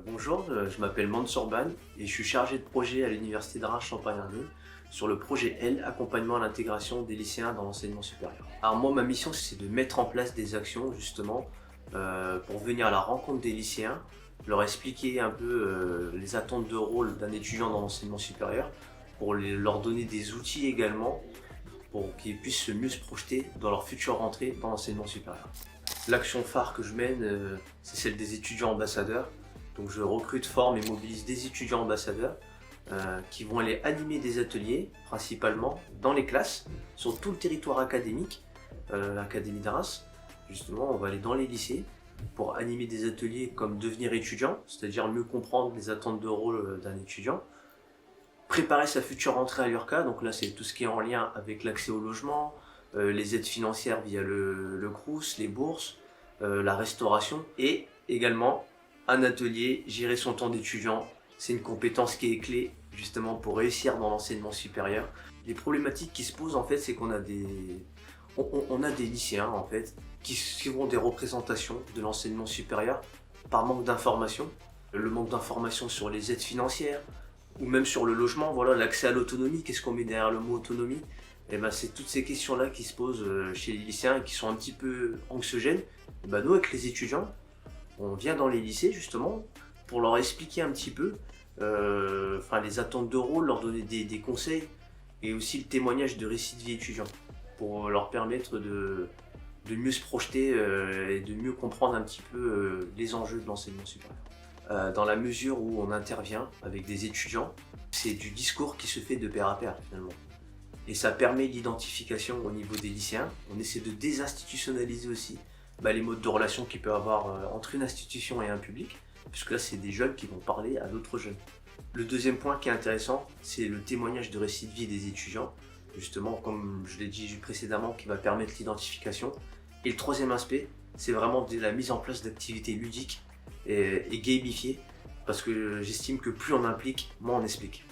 Bonjour, je m'appelle Mansour Ban et je suis chargé de projet à l'Université de Reims-Champagne-Ardenne sur le projet L, accompagnement à l'intégration des lycéens dans l'enseignement supérieur. Alors moi, ma mission, c'est de mettre en place des actions justement pour venir à la rencontre des lycéens, leur expliquer un peu les attentes de rôle d'un étudiant dans l'enseignement supérieur, pour leur donner des outils également pour qu'ils puissent mieux se projeter dans leur future rentrée dans l'enseignement supérieur. L'action phare que je mène, c'est celle des étudiants ambassadeurs. Donc je recrute, forme et mobilise des étudiants ambassadeurs qui vont aller animer des ateliers, principalement dans les classes, sur tout le territoire académique, l'Académie de Reims. Justement, on va aller dans les lycées pour animer des ateliers comme devenir étudiant, c'est-à-dire mieux comprendre les attentes de rôle d'un étudiant, préparer sa future entrée à l'URCA, donc là c'est tout ce qui est en lien avec l'accès au logement, les aides financières via le Crous, les bourses, la restauration et également un atelier, gérer son temps d'étudiant, c'est une compétence qui est clé justement pour réussir dans l'enseignement supérieur. Les problématiques qui se posent en fait, c'est qu'on a on a des lycéens en fait qui suivront des représentations de l'enseignement supérieur par manque d'information. Le manque d'information sur les aides financières ou même sur le logement, voilà, l'accès à l'autonomie, qu'est-ce qu'on met derrière le mot autonomie? Et ben, c'est toutes ces questions-là qui se posent chez les lycéens et qui sont un petit peu anxiogènes. Et ben, nous, avec les étudiants, on vient dans les lycées justement pour leur expliquer un petit peu les attentes de rôle, leur donner des conseils et aussi le témoignage de récits de vie étudiants pour leur permettre de mieux se projeter et de mieux comprendre un petit peu les enjeux de l'enseignement supérieur. Dans la mesure où on intervient avec des étudiants, c'est du discours qui se fait de pair à pair finalement. Et ça permet l'identification au niveau des lycéens. On essaie de désinstitutionnaliser aussi les modes de relation qu'il peut avoir entre une institution et un public, puisque là c'est des jeunes qui vont parler à d'autres jeunes. Le deuxième point qui est intéressant, c'est le témoignage de récits de vie des étudiants, justement comme je l'ai dit précédemment, qui va permettre l'identification. Et le troisième aspect, c'est vraiment la mise en place d'activités ludiques et gamifiées, parce que j'estime que plus on implique, moins on explique.